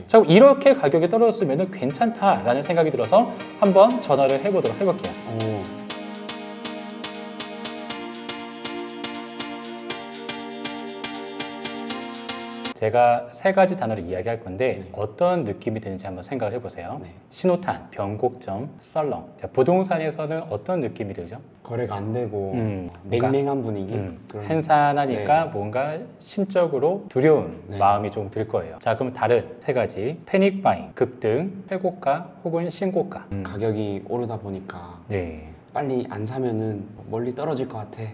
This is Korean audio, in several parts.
자, 이렇게 가격이 떨어졌으면 괜찮다라는 생각이 들어서 한번 전화를 해보도록 해볼게요. 제가 세 가지 단어를 이야기할 건데 어떤 느낌이 드는지 한번 생각을 해보세요. 신호탄, 변곡점, 썰렁. 자, 부동산에서는 어떤 느낌이 들죠? 거래가 안 되고 냉랭한 분위기? 그런... 한산하니까 뭔가 심적으로 두려운 마음이 좀 들 거예요. 자, 그럼 다른 세 가지. 패닉 바잉, 급등, 최고가 혹은 신고가. 가격이 오르다 보니까 빨리 안 사면은 멀리 떨어질 것 같아.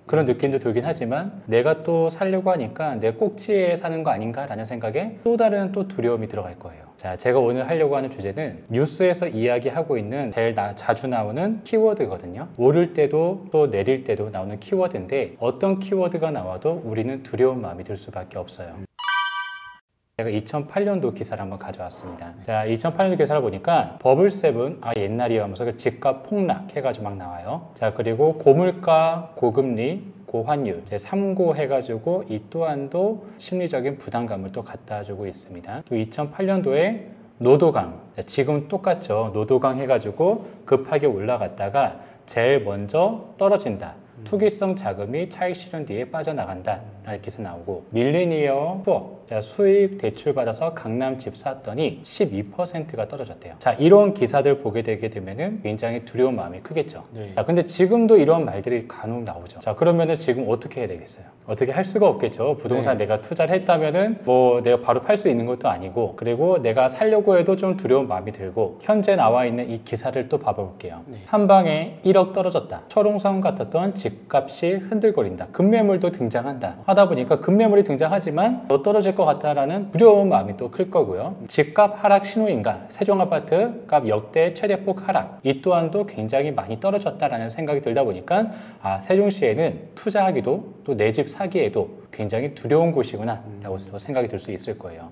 그런 느낌도 들긴 하지만 내가 또 살려고 하니까 내 꼭지에 사는 거 아닌가라는 생각에 또 다른 또 두려움이 들어갈 거예요. 자, 제가 오늘 하려고 하는 주제는 뉴스에서 이야기하고 있는 제일 자주 나오는 키워드거든요. 오를 때도 또 내릴 때도 나오는 키워드인데 어떤 키워드가 나와도 우리는 두려운 마음이 들 수밖에 없어요. 제가 2008년도 기사를 한번 가져왔습니다. 자, 2008년도 기사를 보니까 버블7, 옛날이요 하면서 그 집값 폭락 해가지고 막 나와요. 자, 그리고 고물가, 고금리, 고환율, 3고 해가지고 이 또한도 심리적인 부담감을 또 갖다 주고 있습니다. 또 2008년도에 노도강, 지금 똑같죠. 노도강 해가지고 급하게 올라갔다가 제일 먼저 떨어진다. 투기성 자금이 차익 실현 뒤에 빠져나간다 라는 기사 나오고, 밀레니어 투어, 수익 대출 받아서 강남 집 샀더니 12%가 떨어졌대요. 자, 이런 기사들 보게 되게 되면은 굉장히 두려운 마음이 크겠죠. 자, 근데 지금도 이런 말들이 간혹 나오죠. 자, 그러면은 지금 어떻게 해야 되겠어요? 어떻게 할 수가 없겠죠. 부동산 내가 투자를 했다면은 뭐 내가 바로 팔 수 있는 것도 아니고, 그리고 내가 살려고 해도 좀 두려운 마음이 들고, 현재 나와 있는 이 기사를 또 봐볼게요. 한 방에 1억 떨어졌다. 철옹성 같았던 집값이 흔들거린다. 급매물도 등장한다. 하다 보니까 급매물이 등장하지만 더 떨어질 것 같다라는 두려운 마음이 또 클 거고요. 집값 하락 신호인가? 세종아파트 값 역대 최대폭 하락. 이 또한도 굉장히 많이 떨어졌다라는 생각이 들다 보니까 세종시에는 투자하기도 또 내 집 사기에도 굉장히 두려운 곳이구나 라고 생각이 들 수 있을 거예요.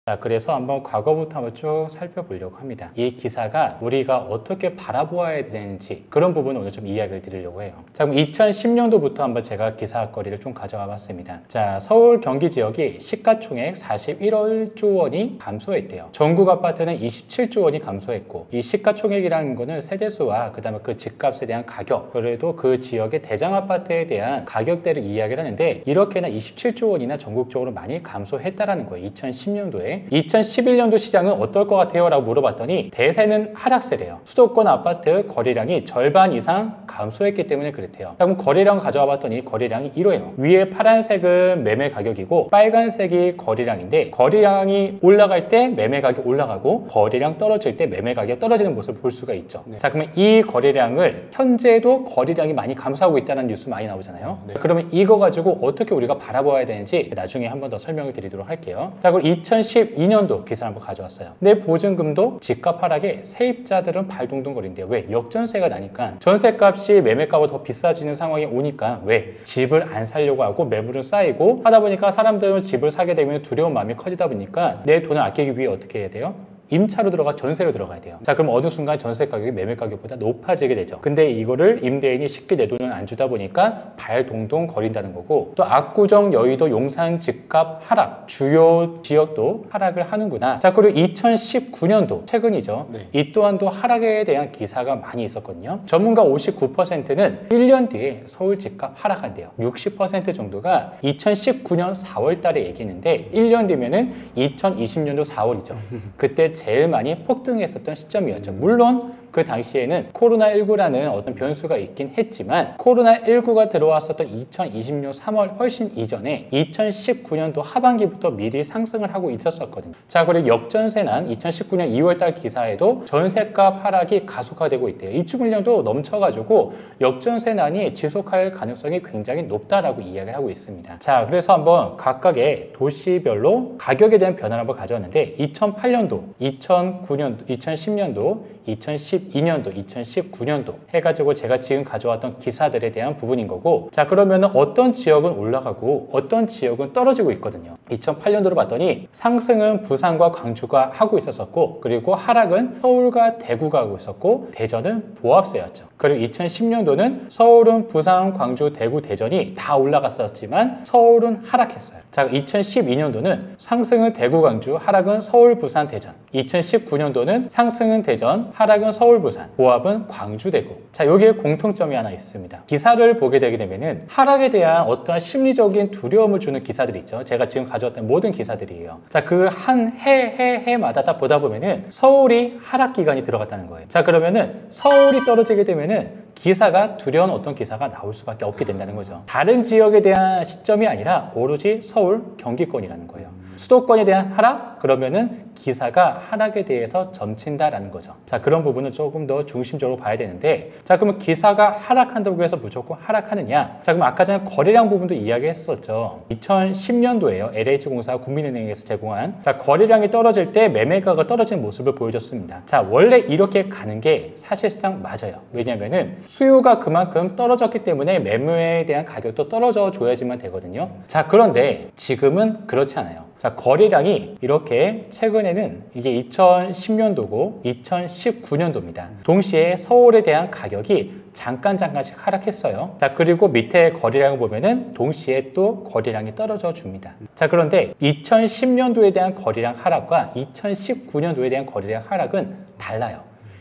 자, 그래서 한번 과거부터 한번 쭉 살펴보려고 합니다. 이 기사가 우리가 어떻게 바라보아야 되는지 그런 부분을 오늘 좀 이야기를 드리려고 해요. 자, 그럼 2010년도부터 한번 제가 기사거리를 좀 가져와 봤습니다. 자, 서울 경기 지역이 시가총액 41조 원이 감소했대요. 전국 아파트는 27조 원이 감소했고, 이 시가총액이라는 거는 세대수와 그 다음에 그 집값에 대한 가격, 그래도 그 지역의 대장 아파트에 대한 가격대를 이야기를 하는데, 이렇게나 27조 원이나 전국적으로 많이 감소했다라는 거예요. 2010년도에. 2011년도 시장은 어떨 것 같아요? 라고 물어봤더니 대세는 하락세래요. 수도권 아파트 거래량이 절반 이상 감소했기 때문에 그랬대요. 그럼 거래량 가져와 봤더니 거래량이 이러해요. 위에 파란색은 매매 가격이고 빨간색이 거래량인데, 거래량이 올라갈 때 매매 가격이 올라가고 거래량 떨어질 때 매매 가격이 떨어지는 모습을 볼 수가 있죠. 자, 그러면 이 거래량을 현재도 거래량이 많이 감소하고 있다는 뉴스 많이 나오잖아요. 그러면 이거 가지고 어떻게 우리가 바라봐야 되는지 나중에 한 번 더 설명을 드리도록 할게요. 자, 그럼 2012년도 기사를 한번 가져왔어요. 내 보증금도 집값 하락에 세입자들은 발동동거린대요. 왜? 역전세가 나니까 전세값이 매매가보다 더 비싸지는 상황이 오니까, 왜? 집을 안 살려고 하고 매물은 쌓이고 하다 보니까 사람들은 집을 사게 되면 두려운 마음이 커지다 보니까 내 돈을 아끼기 위해 어떻게 해야 돼요? 임차로 들어가서 전세로 들어가야 돼요. 자, 그럼 어느 순간 전세 가격이 매매 가격보다 높아지게 되죠. 근데 이거를 임대인이 쉽게 내 돈을 안 주다 보니까 발동동 거린다는 거고, 또 압구정, 여의도, 용산 집값 하락, 주요 지역도 하락을 하는구나. 자, 그리고 2019년도 최근이죠. 이 또한도 하락에 대한 기사가 많이 있었거든요. 전문가 59%는 1년 뒤에 서울 집값 하락한대요. 60% 정도가 2019년 4월 달에 얘기했는데 1년 뒤면은 2020년도 4월이죠. 그때 제일 많이 폭등했었던 시점이었죠. 물론 그 당시에는 코로나19라는 어떤 변수가 있긴 했지만, 코로나19가 들어왔었던 2020년 3월 훨씬 이전에 2019년도 하반기부터 미리 상승을 하고 있었거든요. 자, 그리고 역전세난 2019년 2월달 기사에도 전세값 하락이 가속화되고 있대요. 입주 물량도 넘쳐가지고 역전세난이 지속할 가능성이 굉장히 높다라고 이야기를 하고 있습니다. 자, 그래서 한번 각각의 도시별로 가격에 대한 변화를 한번 가져왔는데, 2008년도, 2009년도, 2010년도, 2012 2012년도, 2019년도 해가지고 제가 지금 가져왔던 기사들에 대한 부분인 거고, 자 그러면 어떤 지역은 올라가고 어떤 지역은 떨어지고 있거든요. 2008년도로 봤더니 상승은 부산과 광주가 하고 있었고, 그리고 하락은 서울과 대구가 하고 있었고, 대전은 보합세였죠. 그리고 2010년도는 서울은 부산, 광주, 대구, 대전이 다 올라갔었지만 서울은 하락했어요. 자, 2012년도는 상승은 대구, 광주, 하락은 서울, 부산, 대전. 2019년도는 상승은 대전, 하락은 서울, 부산, 보합은 광주, 대구. 자, 여기에 공통점이 하나 있습니다. 기사를 보게 되게 되면은 하락에 대한 어떠한 심리적인 두려움을 주는 기사들이 있죠. 제가 지금 가져왔던 모든 기사들이에요. 자, 그 한 해마다 다 보다 보면은 서울이 하락 기간이 들어갔다는 거예요. 자, 그러면은 서울이 떨어지게 되면은 기사가 두려운 어떤 기사가 나올 수밖에 없게 된다는 거죠. 다른 지역에 대한 시점이 아니라 오로지 서울, 경기권이라는 거예요. 수도권에 대한 하락? 그러면은 기사가 하락에 대해서 점친다라는 거죠. 자, 그런 부분은 조금 더 중심적으로 봐야 되는데, 자, 그러면 기사가 하락한다고 해서 무조건 하락하느냐? 자, 그럼 아까 전에 거래량 부분도 이야기했었죠. 2010년도에요. LH공사 국민은행에서 제공한, 자, 거래량이 떨어질 때 매매가가 떨어지는 모습을 보여줬습니다. 자, 원래 이렇게 가는 게 사실상 맞아요. 왜냐면은 수요가 그만큼 떨어졌기 때문에 매매에 대한 가격도 떨어져 줘야지만 되거든요. 자, 그런데 지금은 그렇지 않아요. 자, 거래량이 이렇게 최근에는 이게 2010년도고 2019년도입니다. 동시에 서울에 대한 가격이 잠깐씩 하락했어요. 자, 그리고 밑에 거래량을 보면은 동시에 또 거래량이 떨어져 줍니다. 자, 그런데 2010년도에 대한 거래량 하락과 2019년도에 대한 거래량 하락은 달라요.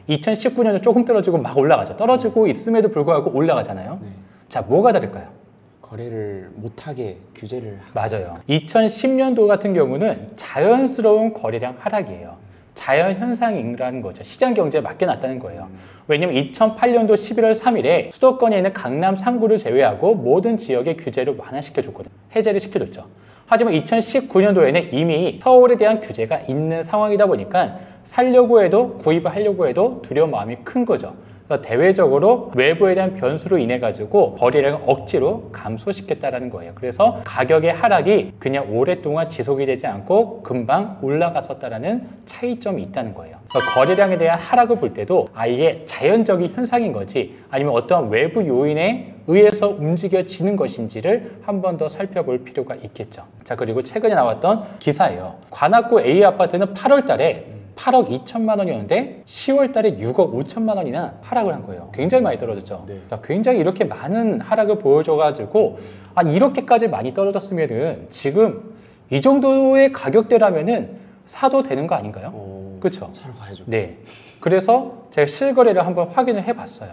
2019년은 조금 떨어지고 막 올라가죠. 떨어지고 있음에도 불구하고 올라가잖아요. 네. 자, 뭐가 다를까요? 거래를 못하게 규제를 맞아요. 2010년도 같은 경우는 자연스러운 거래량 하락이에요. 자연 현상이라는 거죠. 시장 경제에 맡겨놨다는 거예요. 왜냐면 2008년도 11월 3일에 수도권에 있는 강남 3구를 제외하고 모든 지역의 규제를 완화시켜줬거든요. 해제를 시켜줬죠. 하지만 2019년도에는 이미 서울에 대한 규제가 있는 상황이다 보니까 살려고 해도, 구입을 하려고 해도 두려운 마음이 큰 거죠. 그러니까 대외적으로 외부에 대한 변수로 인해 가지고 거래량을 억지로 감소시켰다라는 거예요. 그래서 가격의 하락이 그냥 오랫동안 지속이 되지 않고 금방 올라갔었다라는 차이점이 있다는 거예요. 그래서 거래량에 대한 하락을 볼 때도 이게 자연적인 현상인 거지 아니면 어떠한 외부 요인에 의해서 움직여지는 것인지를 한 번 더 살펴볼 필요가 있겠죠. 자, 그리고 최근에 나왔던 기사예요. 관악구 A 아파트는 8월 달에 8억 2천만 원이었는데 10월 달에 6억 5천만 원이나 하락을 한 거예요. 굉장히 많이 떨어졌죠. 네. 굉장히 이렇게 많은 하락을 보여줘가지고 이렇게까지 많이 떨어졌으면은 지금 이 정도의 가격대라면은 사도 되는 거 아닌가요? 그렇죠? 사러 가야죠. 네. 그래서 제가 실거래를 한번 확인을 해봤어요.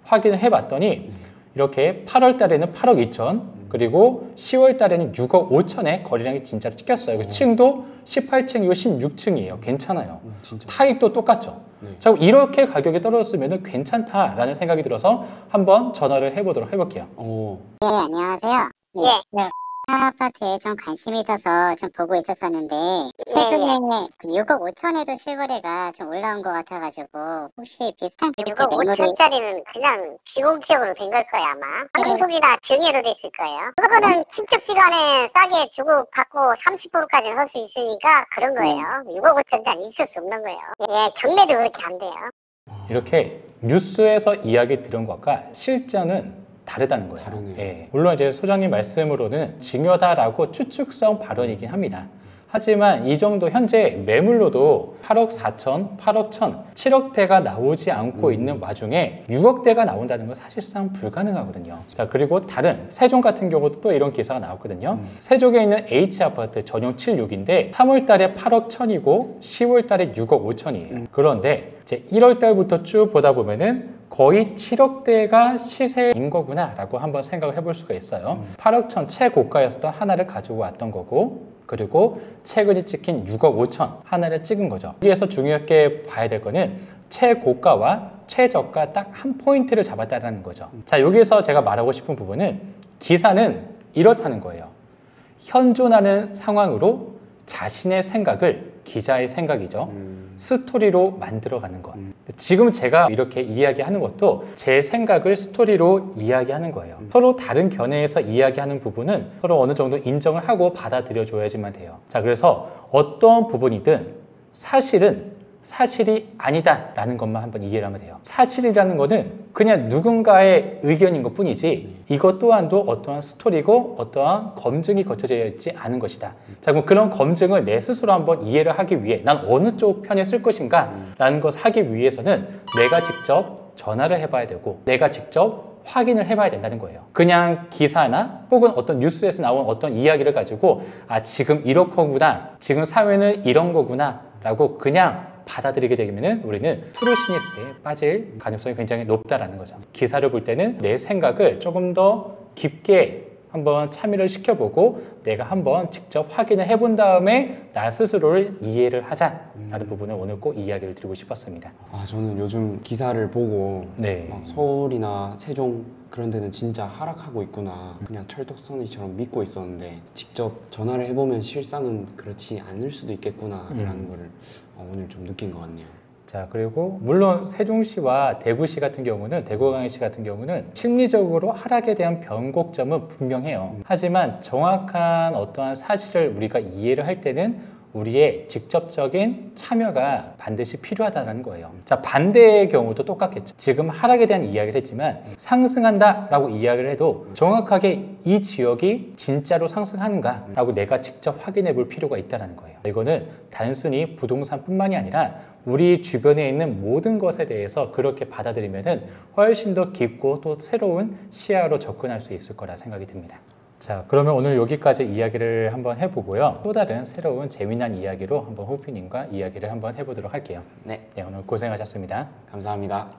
확인을 해봤더니 이렇게 8월 달에는 8억 2천 그리고 10월 달에는 6억 5천에 거래량이 진짜로 찍혔어요. 그 층도 18층이고 16층이에요. 괜찮아요. 진짜. 타입도 똑같죠. 네. 자, 이렇게 가격이 떨어졌으면 괜찮다라는 생각이 들어서 한번 전화를 해보도록 해볼게요. 네, 안녕하세요. 네. 아파트에 좀 관심이 있어서 좀 보고 있었었는데 최근에 6억 5천에도 실거래가 좀 올라온 것 같아가지고 혹시 비슷한 6억 5천짜리는 그냥 비공개적으로 된 걸 거야 아마. 방송이나 증여로 됐을 거예요. 그거는 친척 시간에 싸게 주고 받고 30%까지 할 수 있으니까 그런 거예요. 6억 5천짜리 있을 수 없는 거예요. 예, 경매도 그렇게 안 돼요. 이렇게 뉴스에서 이야기 들은 것과 실제는 다르다는 거예요. 다르네요. 예. 물론 이제 소장님 말씀으로는 증여다라고 추측성 발언이긴 합니다. 하지만 이 정도 현재 매물로도 8억 4천, 8억 1천, 7억대가 나오지 않고 있는 와중에 6억대가 나온다는 건 사실상 불가능하거든요. 자, 그리고 다른 세종 같은 경우도 또 이런 기사가 나왔거든요. 세종에 있는 H아파트 전용 76인데 3월 달에 8억 1천이고 10월 달에 6억 5천이에요. 그런데 이제 1월 달부터 쭉 보다 보면은 거의 7억대가 시세인 거구나 라고 한번 생각을 해볼 수가 있어요. 8억 천 최고가였던 하나를 가지고 왔던 거고, 그리고 최근에 찍힌 6억 5천 하나를 찍은 거죠. 여기에서 중요하게 봐야 될 거는 최고가와 최저가 딱 한 포인트를 잡았다는 거죠. 자, 여기서 제가 말하고 싶은 부분은 기사는 이렇다는 거예요. 현존하는 상황으로 자신의 생각을, 기자의 생각이죠, 스토리로 만들어가는 것. 지금 제가 이렇게 이야기하는 것도 제 생각을 스토리로 이야기하는 거예요. 서로 다른 견해에서 이야기하는 부분은 서로 어느 정도 인정을 하고 받아들여 줘야지만 돼요. 자, 그래서 어떤 부분이든 사실은 사실이 아니다라는 것만 한번 이해를 하면 돼요. 사실이라는 거는 그냥 누군가의 의견인 것 뿐이지 이것 또한도 어떠한 스토리고 어떠한 검증이 거쳐져 있지 않은 것이다. 자, 그럼 그런 검증을 내 스스로 한번 이해를 하기 위해 난 어느 쪽 편에 쓸 것인가 라는 것을 하기 위해서는 내가 직접 전화를 해봐야 되고 내가 직접 확인을 해봐야 된다는 거예요. 그냥 기사나 혹은 어떤 뉴스에서 나온 어떤 이야기를 가지고 아, 지금 이렇구나, 지금 사회는 이런 거구나 라고 그냥 받아들이게 되면 우리는 트루시니스에 빠질 가능성이 굉장히 높다라는 거죠. 기사를 볼 때는 내 생각을 조금 더 깊게 한번 참여를 시켜보고 내가 한번 직접 확인을 해본 다음에 나 스스로를 이해를 하자라는 부분을 오늘 꼭 이야기를 드리고 싶었습니다. 아, 저는 요즘 기사를 보고 네. 막 서울이나 세종 그런 데는 진짜 하락하고 있구나, 그냥 철떡서니처럼 믿고 있었는데 직접 전화를 해보면 실상은 그렇지 않을 수도 있겠구나라는 거를 오늘 좀 느낀 것 같네요. 자, 그리고 물론 세종시와 대구시 같은 경우는, 대구광역시 같은 경우는 심리적으로 하락에 대한 변곡점은 분명해요. 하지만 정확한 어떠한 사실을 우리가 이해를 할 때는 우리의 직접적인 참여가 반드시 필요하다는 거예요. 자, 반대의 경우도 똑같겠죠. 지금 하락에 대한 이야기를 했지만 상승한다 라고 이야기를 해도 정확하게 이 지역이 진짜로 상승하는가 라고 내가 직접 확인해 볼 필요가 있다는 거예요. 이거는 단순히 부동산뿐만이 아니라 우리 주변에 있는 모든 것에 대해서 그렇게 받아들이면 훨씬 더 깊고 또 새로운 시야로 접근할 수 있을 거라 생각이 듭니다. 자, 그러면 오늘 여기까지 이야기를 한번 해보고요. 또 다른 새로운 재미난 이야기로 한번 호피님과 이야기를 한번 해보도록 할게요. 네, 네, 오늘 고생하셨습니다. 감사합니다.